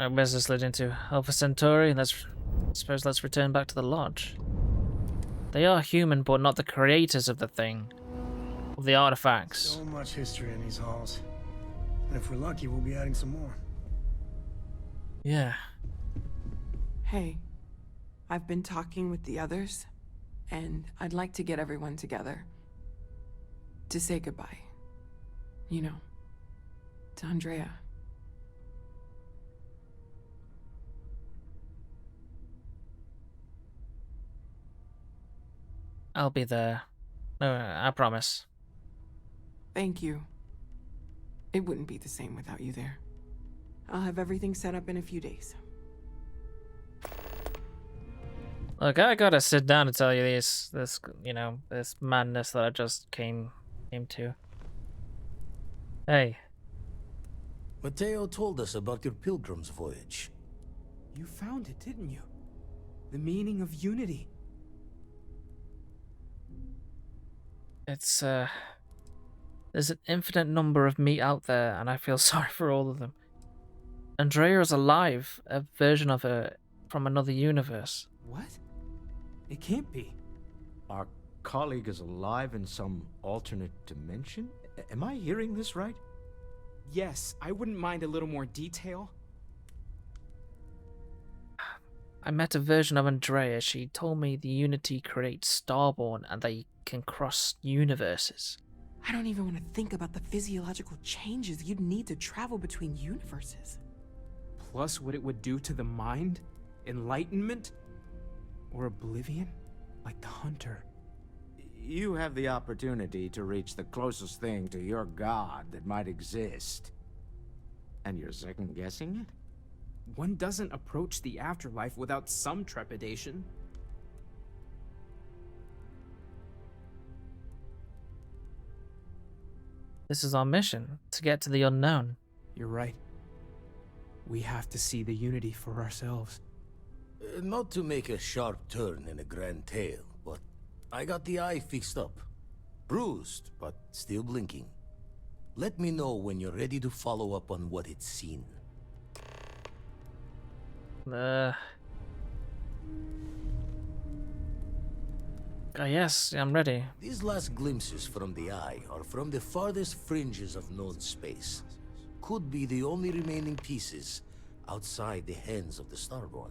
Our business led into Alpha Centauri. Let's return back to the lodge. They are human, but not the creators of the thing. Of the artifacts. So much history in these halls. And if we're lucky, we'll be adding some more. Yeah. Hey, I've been talking with the others, and I'd like to get everyone together. To say goodbye. You know, to Andrea. I'll be there. No, I promise. Thank you. It wouldn't be the same without you there. I'll have everything set up in a few days. Look, I gotta sit down to tell you this madness that I just came to. Hey. Mateo told us about your pilgrim's voyage. You found it, didn't you? The meaning of unity. It's, there's an infinite number of me out there, and I feel sorry for all of them. Andrea is alive, a version of her from another universe. What? It can't be. Our colleague is alive in some alternate dimension? Am I hearing this right? Yes, I wouldn't mind a little more detail. I met a version of Andrea. She told me the Unity creates Starborn and they can cross universes. I don't even want to think about the physiological changes you'd need to travel between universes. Plus what it would do to the mind? Enlightenment? Or oblivion? Like the Hunter. You have the opportunity to reach the closest thing to your god that might exist. And you're second-guessing it? One doesn't approach the afterlife without some trepidation. This is our mission, to get to the unknown. You're right. We have to see the Unity for ourselves. Not to make a sharp turn in a grand tale, but I got the eye fixed up. Bruised, but still blinking. Let me know when you're ready to follow up on what it's seen. Yes, I'm ready. These last glimpses from the eye are from the farthest fringes of known space. Could be the only remaining pieces outside the hands of the Starborn.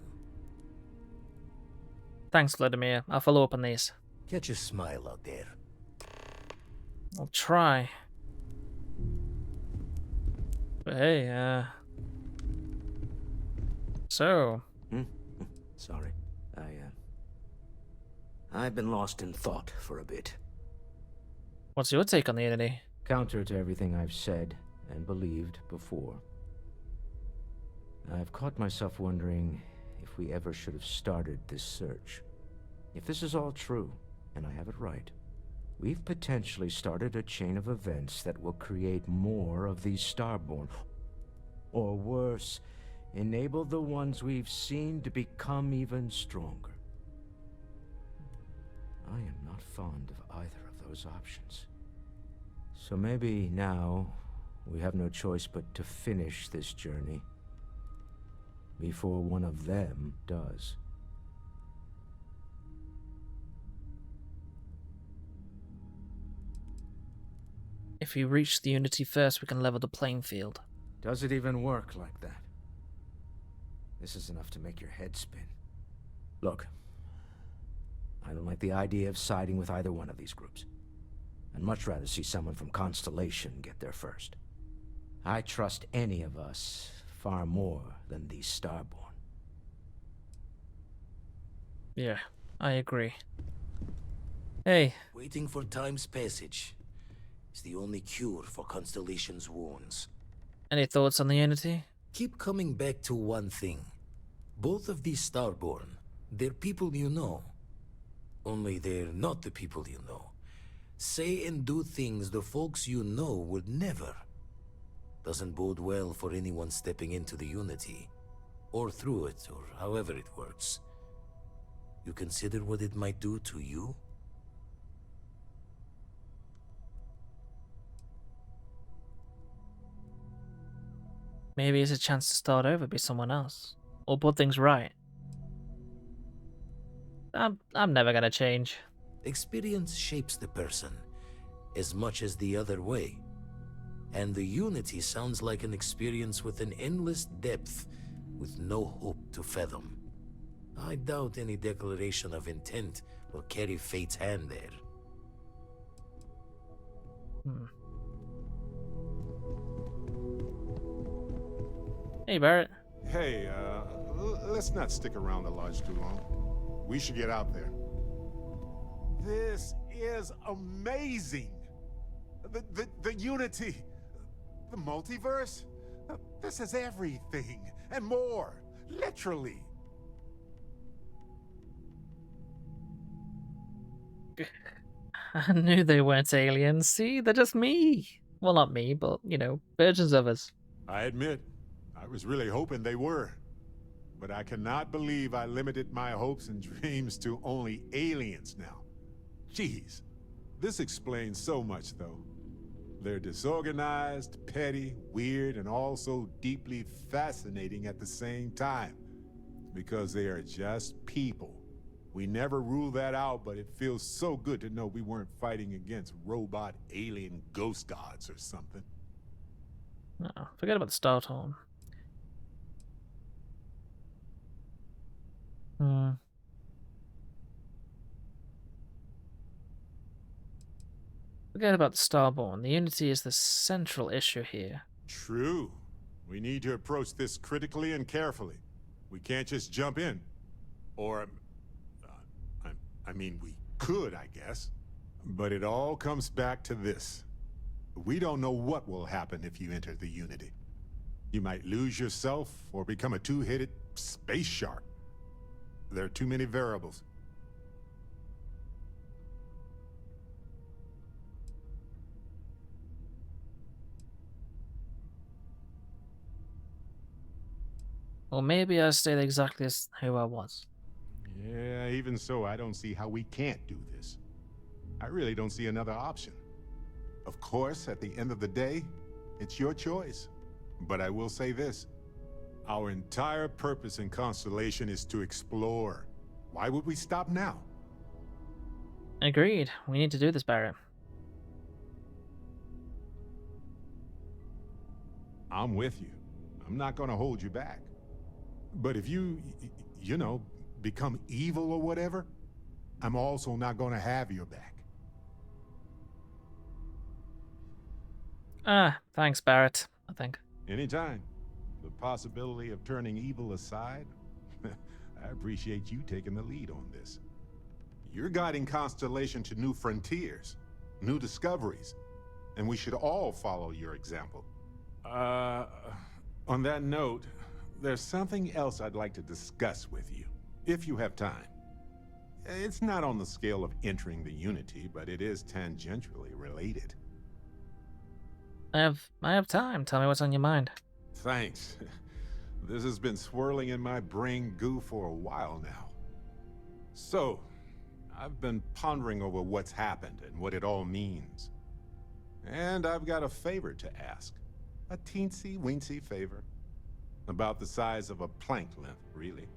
Thanks, Vladimir. I'll follow up on these. Catch a smile out there. I'll try. But hey, So... Sorry. I've been lost in thought for a bit. What's your take on the Unity? Counter to everything I've said and believed before. I've caught myself wondering if we ever should have started this search. If this is all true, and I have it right, we've potentially started a chain of events that will create more of these Starborn. Or worse, enable the ones we've seen to become even stronger. I am not fond of either of those options. So maybe now we have no choice but to finish this journey before one of them does. If we reach the Unity first, we can level the playing field. Does it even work like that? This is enough to make your head spin. Look, I don't like the idea of siding with either one of these groups. I'd much rather see someone from Constellation get there first. I trust any of us far more than these Starborn. Yeah, I agree. Hey. Waiting for time's passage is the only cure for Constellation's wounds. Any thoughts on the Unity? Keep coming back to one thing. Both of these Starborn, they're people you know. Only they're not the people you know. Say and do things the folks you know would never. Doesn't bode well for anyone stepping into the Unity. Or through it, or however it works. You consider what it might do to you? Maybe it's a chance to start over, be someone else, or put things right. I'm never gonna change. Experience shapes the person as much as the other way. And the Unity sounds like an experience with an endless depth, with no hope to fathom. I doubt any declaration of intent will carry fate's hand there. Hmm. Hey, Barrett. Hey, let's not stick around the lodge too long. We should get out there. This is amazing! The Unity, the multiverse, this is everything, and more, literally. I knew they weren't aliens. See, they're just me. Well, not me, but, you know, versions of us. I admit, I was really hoping they were. But I cannot believe I limited my hopes and dreams to only aliens now. Jeez, this explains so much, though. They're disorganized, petty, weird, and also deeply fascinating at the same time. Because they are just people. We never ruled that out, but it feels so good to know we weren't fighting against robot alien ghost gods or something. Oh, forget about the Star Horn. Hmm. Forget about the Starborn. The Unity is the central issue here. True. We need to approach this critically and carefully. We can't just jump in. Or, I mean, we could, I guess. But it all comes back to this. We don't know what will happen if you enter the Unity. You might lose yourself or become a two-headed space shark. There are too many variables. Or maybe I stayed exactly as who I was. Yeah, even so, I don't see how we can't do this. I really don't see another option. Of course, at the end of the day, it's your choice. But I will say this. Our entire purpose in Constellation is to explore. Why would we stop now? Agreed. We need to do this, Barrett. I'm with you. I'm not gonna hold you back. But if you know, become evil or whatever, I'm also not gonna have your back. Thanks, Barrett, I think. Anytime. The possibility of turning evil aside, I appreciate you taking the lead on this. You're guiding Constellation to new frontiers, new discoveries, and we should all follow your example. On that note, there's something else I'd like to discuss with you, if you have time. It's not on the scale of entering the Unity, but it is tangentially related. I have time. Tell me what's on your mind. Thanks. This has been swirling in my brain goo for a while now. So, I've been pondering over what's happened and what it all means. And I've got a favor to ask. A teensy-weensy favor. About the size of a plank length, really.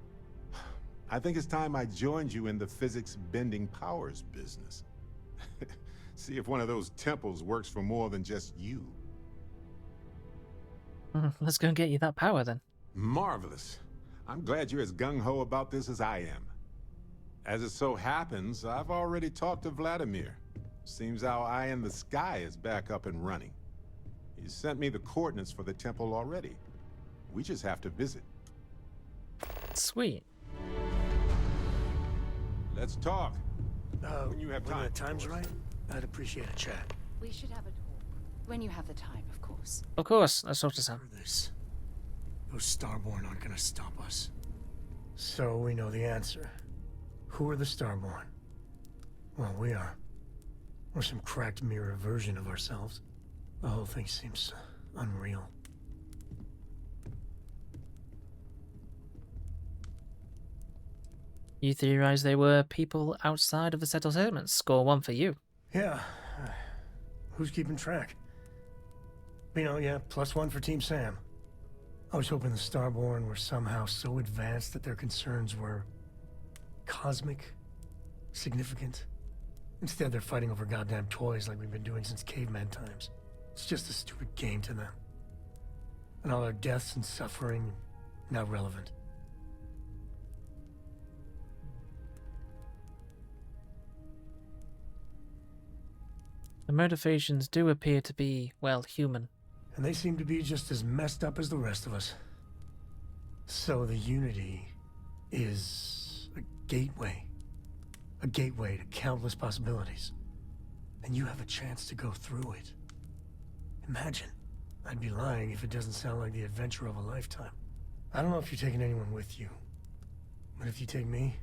I think it's time I joined you in the physics-bending powers business. See if one of those temples works for more than just you. Let's go and get you that power, then. Marvelous. I'm glad you're as gung-ho about this as I am. As it so happens, I've already talked to Vladimir. Seems our eye in the sky is back up and running. He sent me the coordinates for the temple already. We just have to visit. Sweet. Let's talk. When you have time. When the time's right, I'd appreciate a chat. We should have a talk. When you have the time, of course. Of course, let's talk to Sam. For this, those Starborn aren't gonna stop us. So we know the answer. Who are the Starborn? Well, we are. We're some cracked mirror version of ourselves. The whole thing seems unreal. You theorize they were people outside of the settled settlements. Score 1 for you. Yeah. Who's keeping track? You know, yeah, +1 for Team Sam. I was hoping the Starborn were somehow so advanced that their concerns were cosmic, significant. Instead, they're fighting over goddamn toys like we've been doing since caveman times. It's just a stupid game to them. And all our deaths and suffering, not relevant. The motivations do appear to be, well, human. And they seem to be just as messed up as the rest of us. So the Unity is a gateway. A gateway to countless possibilities. And you have a chance to go through it. Imagine. I'd be lying if it doesn't sound like the adventure of a lifetime. I don't know if you're taking anyone with you. But if you take me,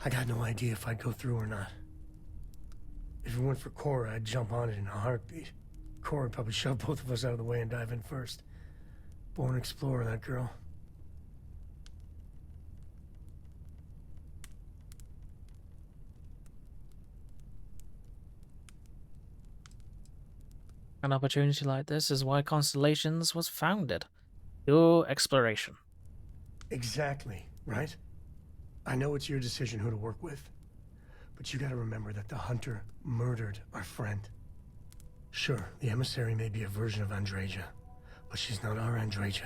I got no idea if I'd go through or not. If it went for Cora, I'd jump on it in a heartbeat. Cora would probably shove both of us out of the way and dive in first. Born explorer, that girl. An opportunity like this is why Constellations was founded. Pure exploration. Exactly, right? I know it's your decision who to work with. But you gotta remember that the Hunter murdered our friend. Sure, the emissary may be a version of Andreja, but she's not our Andreja.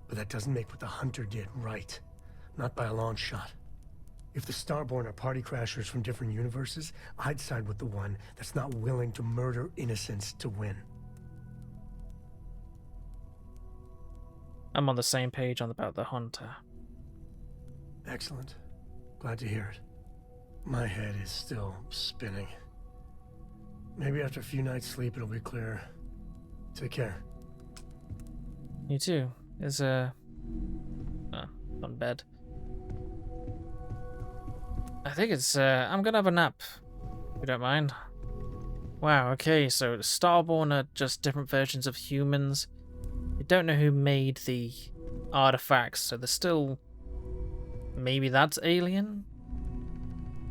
But that doesn't make what the Hunter did right. Not by a long shot. If the Starborn are party crashers from different universes, I'd side with the one that's not willing to murder innocents to win. I'm on the same page on about the Hunter. Excellent. Glad to hear it. My head is still spinning. Maybe after a few nights' sleep it'll be clearer. Take care. You too. Is on bed. I think it's I'm gonna have a nap. If you don't mind. Wow, okay, so the Starborn are just different versions of humans. You don't know who made the artifacts, so they're still, maybe that's alien?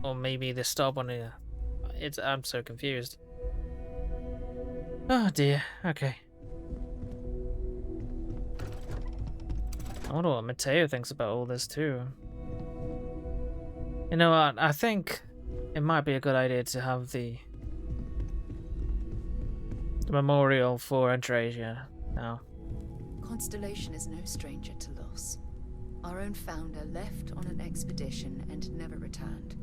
Or maybe the Starborn are, I'm so confused. Oh dear, okay. I wonder what Mateo thinks about all this too. You know what, I think it might be a good idea to have the memorial for Andreja now. Constellation is no stranger to loss. Our own founder left on an expedition and never returned.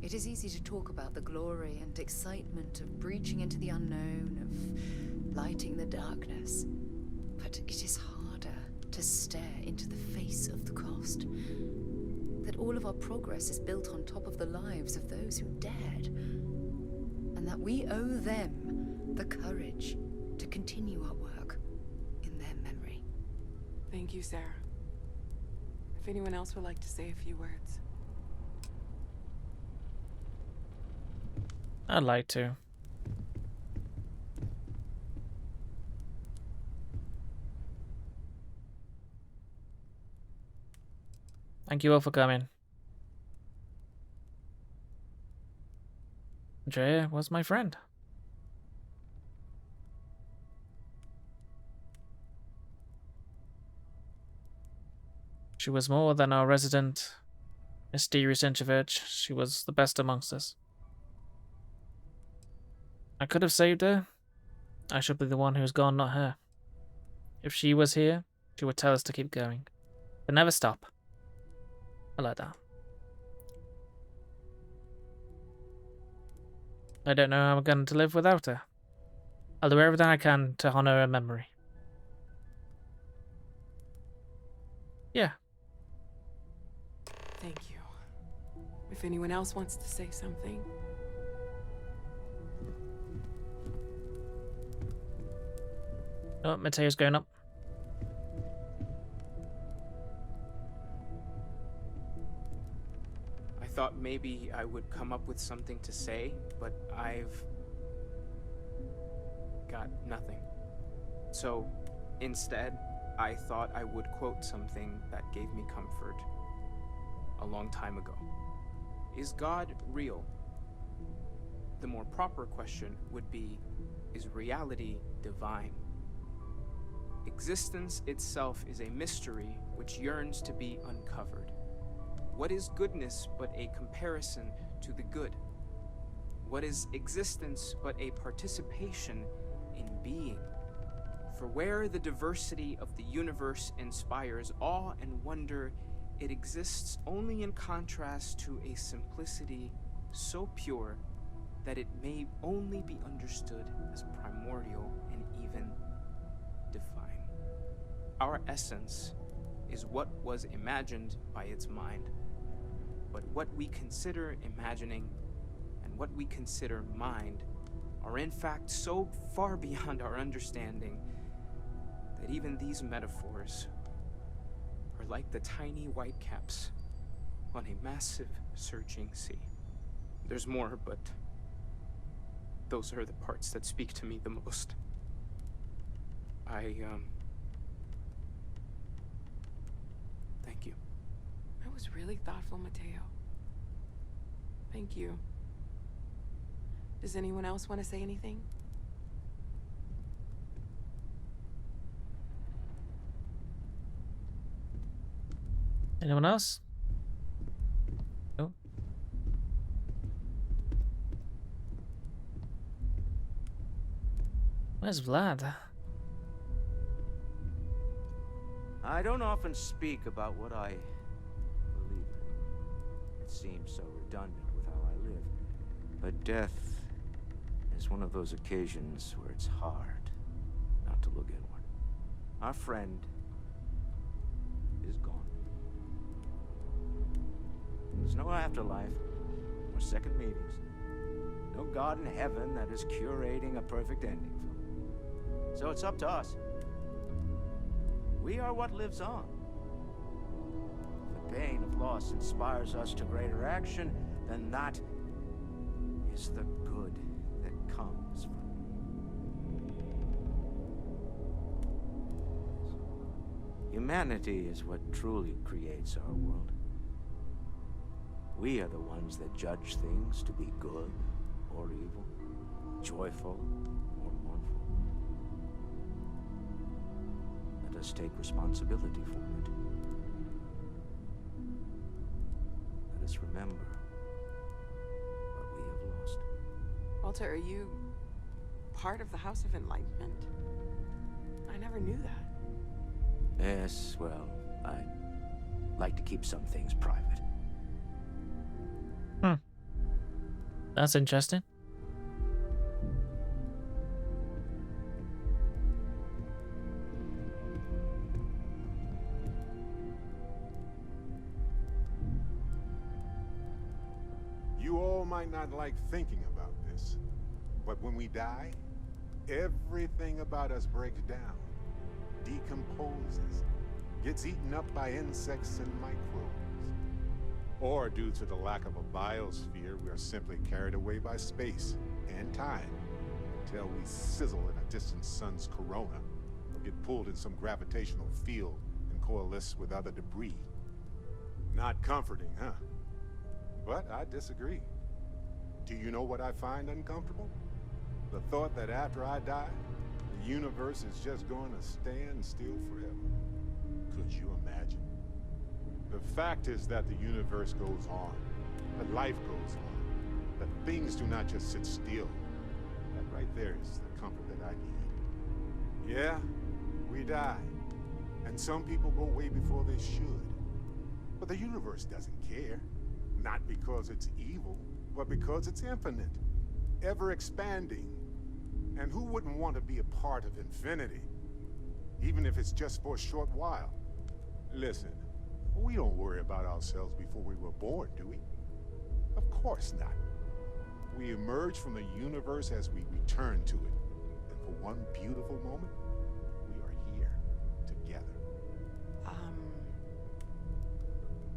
It is easy to talk about the glory and excitement of breaching into the unknown, of lighting the darkness. But it is harder to stare into the face of the cost. That all of our progress is built on top of the lives of those who dared. And that we owe them the courage to continue our work in their memory. Thank you, Sarah. If anyone else would like to say a few words. I'd like to. Thank you all for coming. Andrea was my friend. She was more than our resident mysterious introvert. She was the best amongst us. I could have saved her. I should be the one who's gone, not her. If she was here, she would tell us to keep going. But never stop. I like that. I don't know how I'm going to live without her. I'll do everything I can to honor her memory. Yeah. Thank you. If anyone else wants to say something. Oh, Mateo's going up. I thought maybe I would come up with something to say, but I've got nothing. So instead, I thought I would quote something that gave me comfort a long time ago. Is God real? The more proper question would be, is reality divine? Existence itself is a mystery which yearns to be uncovered. What is goodness but a comparison to the good? What is existence but a participation in being? For where the diversity of the universe inspires awe and wonder, it exists only in contrast to a simplicity so pure that it may only be understood as primordial and even divine. Our essence is what was imagined by its mind, but what we consider imagining and what we consider mind are in fact so far beyond our understanding that even these metaphors are like the tiny whitecaps on a massive surging sea. There's more, but those are the parts that speak to me the most. Thank you. That was really thoughtful, Mateo. Thank you. Does anyone else want to say anything? Anyone else? No. Where's Vlad? I don't often speak about what I believe in. It seems so redundant with how I live. But death is one of those occasions where it's hard not to look inward. Our friend is gone. There's no afterlife, or second meetings. No God in heaven that is curating a perfect ending for me. So it's up to us. We are what lives on. If the pain of loss inspires us to greater action, then that is the good that comes from it. Humanity is what truly creates our world. We are the ones that judge things to be good or evil, joyful or mournful. Let us take responsibility for it. Let us remember what we have lost. Walter, are you part of the House of Enlightenment? I never knew that. Yes, well, I like to keep some things private. That's interesting. You all might not like thinking about this, but when we die, everything about us breaks down, decomposes, gets eaten up by insects and microbes. Or due to the lack of a biosphere, we are simply carried away by space and time until we sizzle in a distant sun's corona or get pulled in some gravitational field and coalesce with other debris. Not comforting, huh? But I disagree. Do you know what I find uncomfortable? The thought that after I die, the universe is just going to stand still forever. Could you imagine? The fact is that the universe goes on, that life goes on, that things do not just sit still. That right there is the comfort that I need. Yeah, we die, and some people go way before they should. But the universe doesn't care, not because it's evil, but because it's infinite, ever expanding. And who wouldn't want to be a part of infinity, even if it's just for a short while? Listen. We don't worry about ourselves before we were born, do we? Of course not. We emerge from the universe as we return to it. And for one beautiful moment, we are here, together.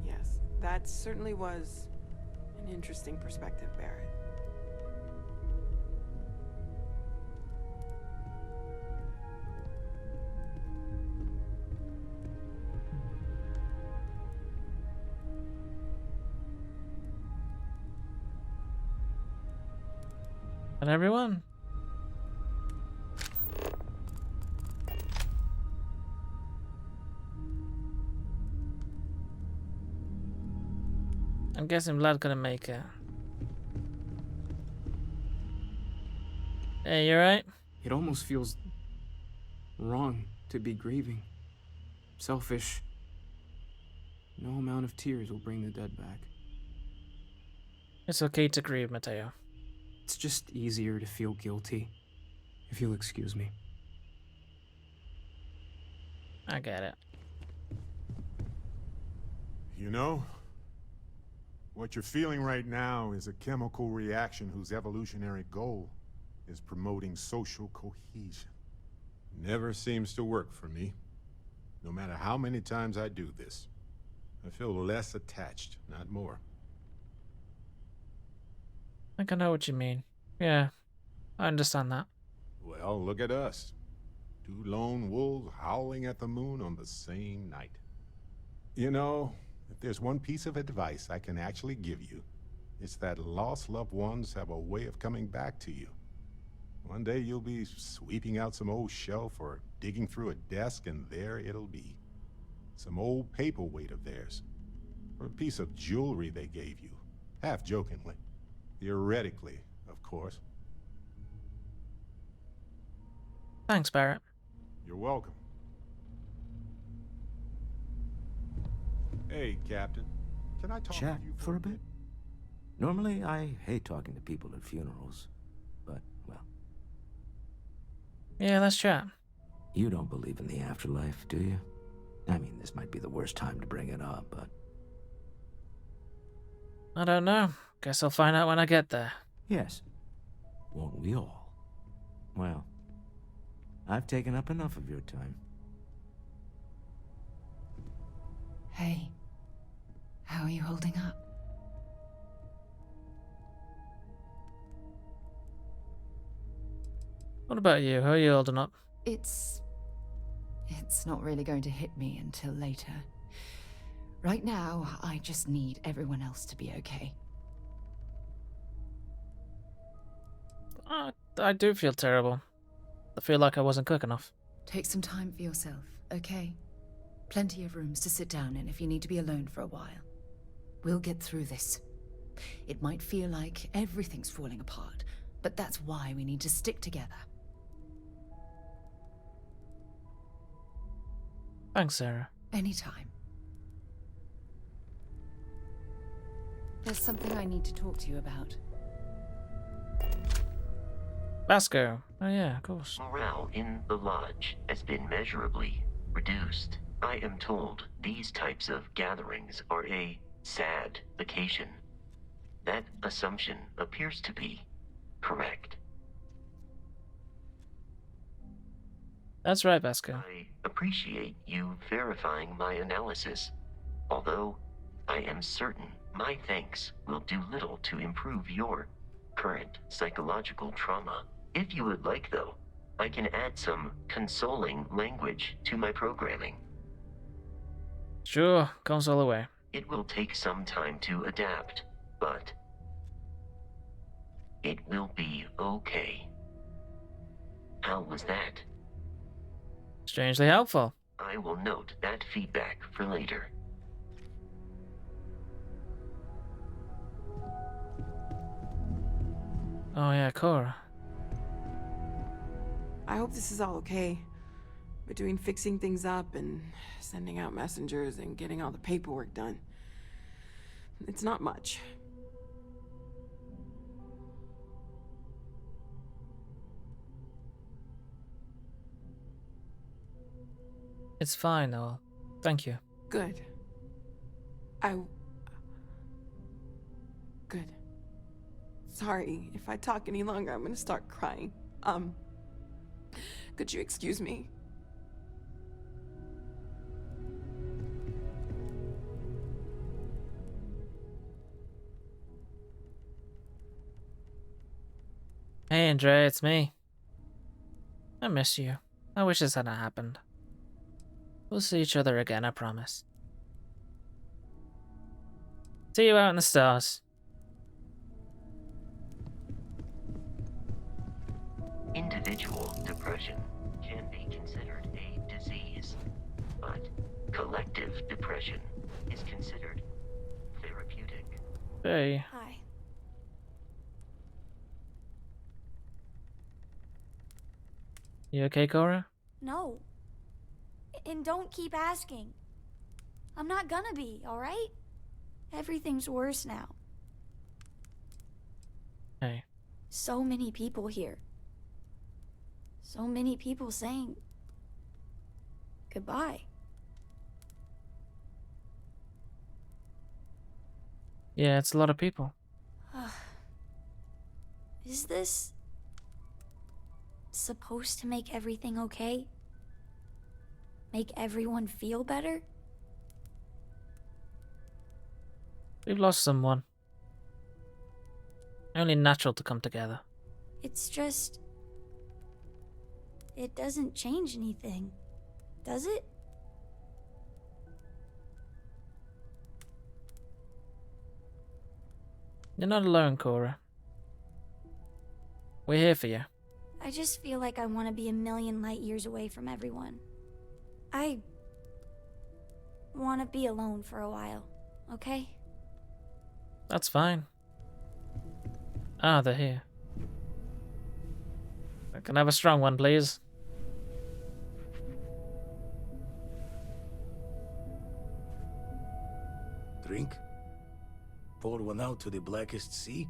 Yes, that certainly was an interesting perspective, Barrett. And everyone? I'm guessing Vlad couldn't make it. Hey, you alright? It almost feels wrong to be grieving. Selfish. No amount of tears will bring the dead back. It's okay to grieve, Mateo. It's just easier to feel guilty, if you'll excuse me. I get it. You know, what you're feeling right now is a chemical reaction whose evolutionary goal is promoting social cohesion. Never seems to work for me. No matter how many times I do this, I feel less attached, not more. I think I know what you mean. Yeah, I understand that. Well, look at us. Two lone wolves howling at the moon on the same night. You know, if there's one piece of advice I can actually give you, it's that lost loved ones have a way of coming back to you. One day you'll be sweeping out some old shelf or digging through a desk, and there it'll be. Some old paperweight of theirs. Or a piece of jewelry they gave you. Half jokingly. Theoretically, of course. Thanks, Barrett. You're welcome. Hey, Captain. Can I talk Chat with you for a bit? Normally, I hate talking to people at funerals, but, well, Yeah, let's chat. you don't believe in the afterlife, do you? I mean, this might be the worst time to bring it up, but I don't know. Guess I'll find out when I get there. yes. Won't we all? Well, I've taken up enough of your time. Hey, how are you holding up? What about you? How are you holding up? It's not really going to hit me until later. Right now, I just need everyone else to be okay. I do feel terrible. I feel like I wasn't quick enough. Take some time for yourself, okay? Plenty of rooms to sit down in if you need to be alone for a while. We'll get through this. It might feel like everything's falling apart, but that's why we need to stick together. Thanks, Sarah. Anytime. There's something I need to talk to you about. Vasco. Oh yeah, of course. Morale in the lodge has been measurably reduced. I am told these types of gatherings are a sad vacation. That assumption appears to be correct. That's right, Vasco. I appreciate you verifying my analysis, although I am certain my thanks will do little to improve your current psychological trauma. If you would like, though, I can add some consoling language to my programming. Sure, console away. It will take some time to adapt, but it will be okay. How was that? Strangely helpful. I will note that feedback for later. Oh yeah, Cora. I hope this is all okay. Between fixing things up and sending out messengers and getting all the paperwork done. It's not much. It's fine, Noel. Thank you. Good. Good. Sorry, if I talk any longer, I'm gonna start crying. Could you excuse me? Hey, Andrea, it's me. I miss you. I wish this hadn't happened. We'll see each other again, I promise. See you out in the stars. Individual depression can be considered a disease, but collective depression is considered therapeutic. Hey, Hi. you okay, Cora? No. And don't keep asking. I'm not gonna be, alright? Everything's worse now. Hey. So many people here. So many people saying goodbye. Yeah, it's a lot of people. Is this supposed to make everything okay? Make everyone feel better? We've lost someone. Only natural to come together. It's just... It doesn't change anything, does it? You're not alone, Cora. We're here for you. I just feel like I want to be a million light years away from everyone. I want to be alone for a while, okay? That's fine. Ah, they're here. I can have a strong one, please. Drink? Pour one out to the blackest sea?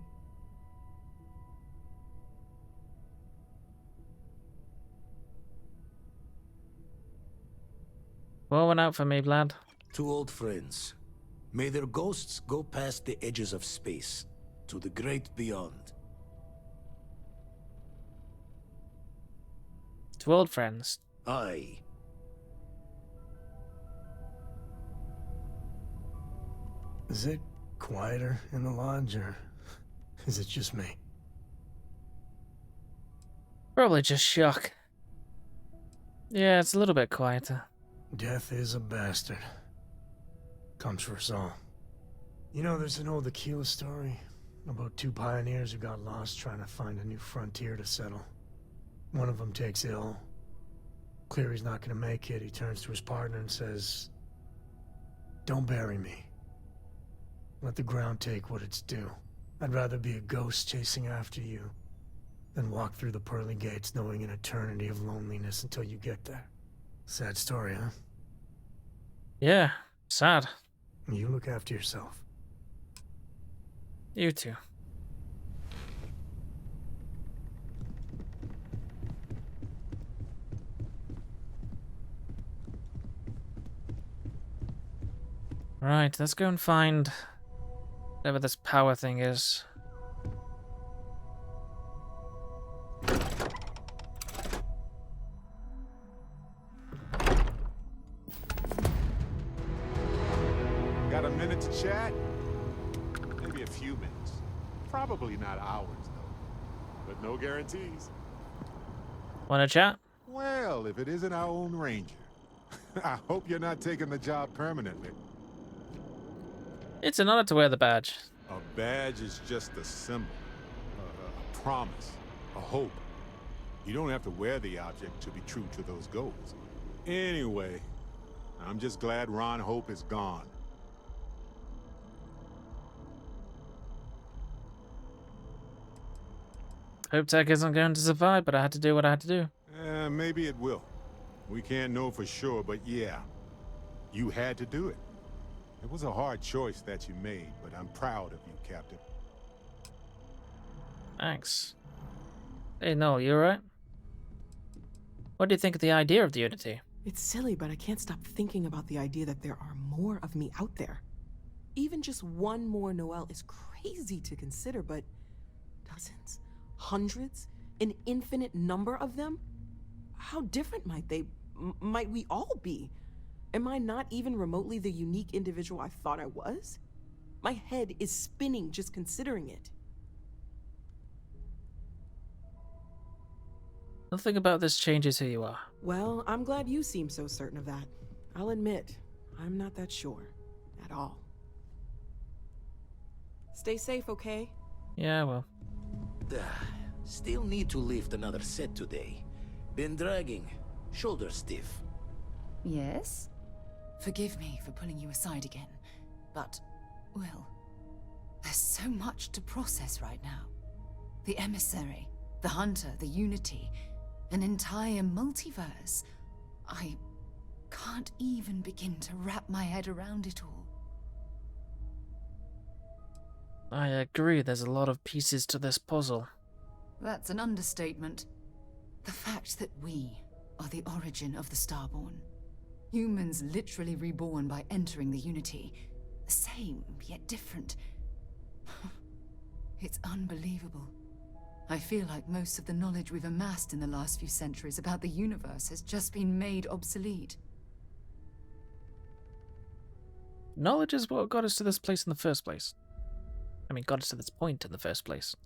Pour one out for me, Vlad. Two old friends. May their ghosts go past the edges of space, to the great beyond. Two old friends. Aye. Is it quieter in the lodge, or is it just me? Probably just shock. Yeah, it's a little bit quieter. Death is a bastard. Comes for us all. You know, there's an old Aquila story about two pioneers who got lost trying to find a new frontier to settle. One of them takes ill. Clear he's not gonna make it, he turns to his partner and says, "Don't bury me. Let the ground take what it's due. I'd rather be a ghost chasing after you than walk through the pearly gates knowing an eternity of loneliness until you get there." Sad story, huh? Yeah, sad. You look after yourself. You too. Right, let's go and find whatever this power thing is. Got a minute to chat? Maybe a few minutes. Probably not hours, though. But no guarantees. Wanna chat? Well, if it isn't our own ranger. I hope you're not taking the job permanently. It's an honor to wear the badge. A badge is just a symbol, a promise, a hope. You don't have to wear the object to be true to those goals. Anyway, I'm just glad Ron Hope is gone. Hope Tech isn't going to survive, but I had to do what I had to do. Maybe it will. We can't know for sure, but yeah. You had to do it. It was a hard choice that you made, but I'm proud of you, Captain. Thanks. Hey, Noel, you alright? What do you think of the idea of the Unity? It's silly, but I can't stop thinking about the idea that there are more of me out there. Even just one more Noel is crazy to consider, but dozens, hundreds, an infinite number of them? How different might might we all be? Am I not even remotely the unique individual I thought I was? My head is spinning just considering it. Nothing about this changes who you are. Well, I'm glad you seem so certain of that. I'll admit, I'm not that sure. At all. Stay safe, okay? Yeah, well. Still need to lift another set today. Been dragging. Shoulder stiff. Yes? Forgive me for pulling you aside again, but, well, There's so much to process right now. The emissary, the hunter, the unity, an entire multiverse. I can't even begin to wrap my head around it all. I agree, there's a lot of pieces to this puzzle. That's an understatement. The fact that we are the origin of the Starborn. Humans literally reborn by entering the Unity. The same, yet different. It's unbelievable. I feel like most of the knowledge we've amassed in the last few centuries about the universe has just been made obsolete. Knowledge is what got us to this place in the first place. I mean, got us to this point in the first place.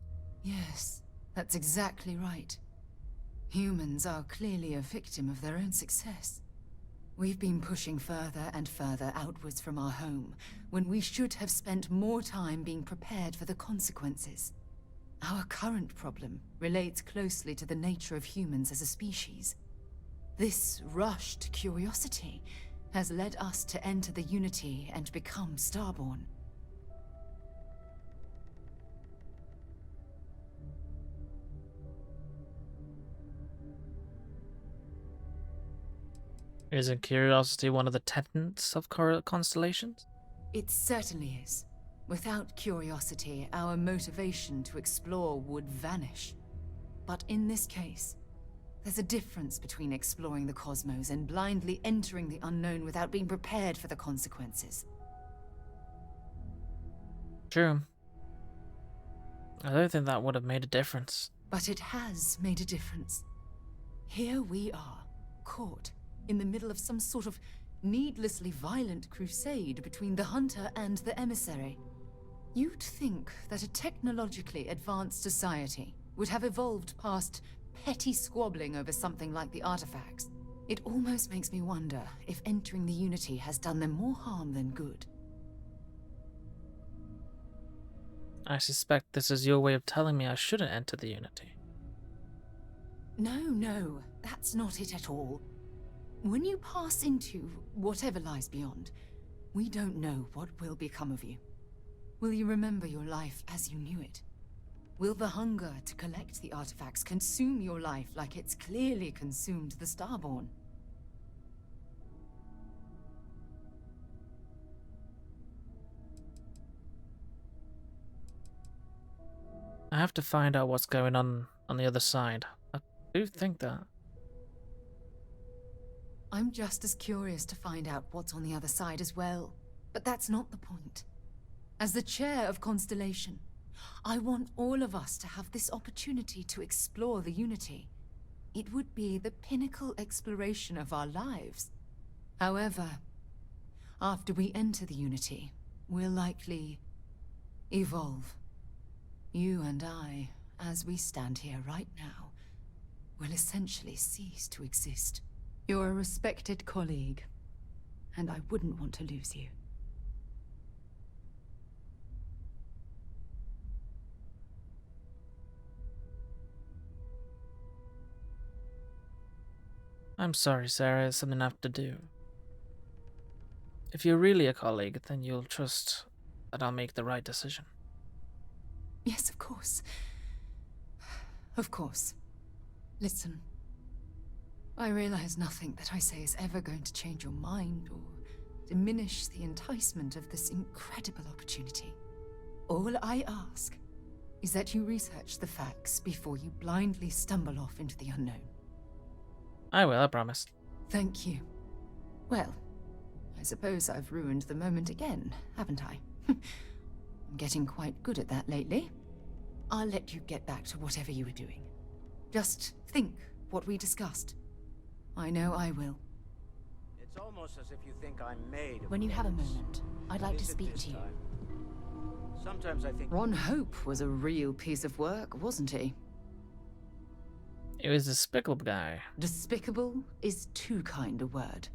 Yes, that's exactly right. Humans are clearly a victim of their own success. We've been pushing further and further outwards from our home, when we should have spent more time being prepared for the consequences. Our current problem relates closely to the nature of humans as a species. This rushed curiosity has led us to enter the Unity and become Starborn. Isn't curiosity one of the tenets of constellations? It certainly is. Without curiosity, our motivation to explore would vanish. But in this case, there's a difference between exploring the cosmos and blindly entering the unknown without being prepared for the consequences. True. I don't think that would have made a difference. But it has made a difference. Here we are, caught in the middle of some sort of needlessly violent crusade between the hunter and the emissary. You'd think that a technologically advanced society would have evolved past petty squabbling over something like the artifacts. It almost makes me wonder if entering the Unity has done them more harm than good. I suspect this is your way of telling me I shouldn't enter the Unity. No, that's not it at all. When you pass into whatever lies beyond, we don't know what will become of you. Will you remember your life as you knew it? Will the hunger to collect the artifacts consume your life like it's clearly consumed the Starborn? I have to find out what's going on the other side. I do think that. I'm just as curious to find out what's on the other side as well. But that's not the point. As the chair of Constellation, I want all of us to have this opportunity to explore the Unity. It would be the pinnacle exploration of our lives. However, after we enter the Unity, we'll likely evolve. You and I, as we stand here right now, will essentially cease to exist. You're a respected colleague, and I wouldn't want to lose you. I'm sorry, Sarah, it's something I have to do. If you're really a colleague, then you'll trust that I'll make the right decision. Yes, of course. Of course. Listen. I realize nothing that I say is ever going to change your mind or diminish the enticement of this incredible opportunity. All I ask is that you research the facts before you blindly stumble off into the unknown. I will, I promise. Thank you. Well, I suppose I've ruined the moment again, haven't I? I'm getting quite good at that lately. I'll let you get back to whatever you were doing. Just think what we discussed. I know I will. It's almost as if you think I'm made of When you have a bullets. moment, I'd like At to least at speak this to you. time. Sometimes I think Ron Hope was a real piece of work, wasn't he? He was a despicable guy. Despicable is too kind a word.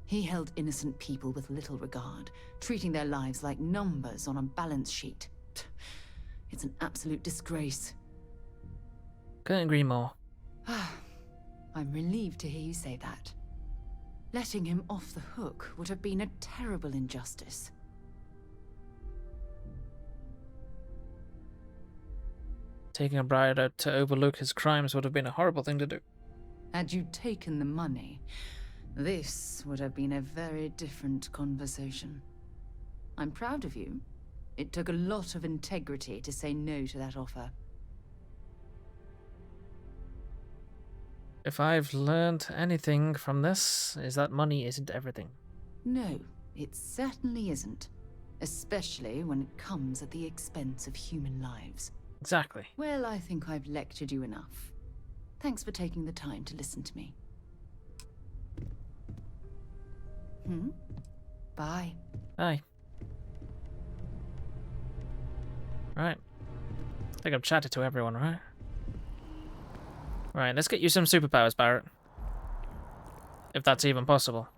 He held innocent people with little regard, treating their lives like numbers on a balance sheet. It's an absolute disgrace. Couldn't agree more. I'm relieved to hear you say that. Letting him off the hook would have been a terrible injustice. Taking a bribe out to overlook his crimes would have been a horrible thing to do. Had you taken the money, this would have been a very different conversation. I'm proud of you. It took a lot of integrity to say no to that offer. If I've learned anything from this, is that money isn't everything. No, it certainly isn't. Especially when it comes at the expense of human lives. Exactly. Well, I think I've lectured you enough. Thanks for taking the time to listen to me. Bye. Bye. Right. I think I've chatted to everyone, right? Right, let's get you some superpowers, Barrett. If that's even possible.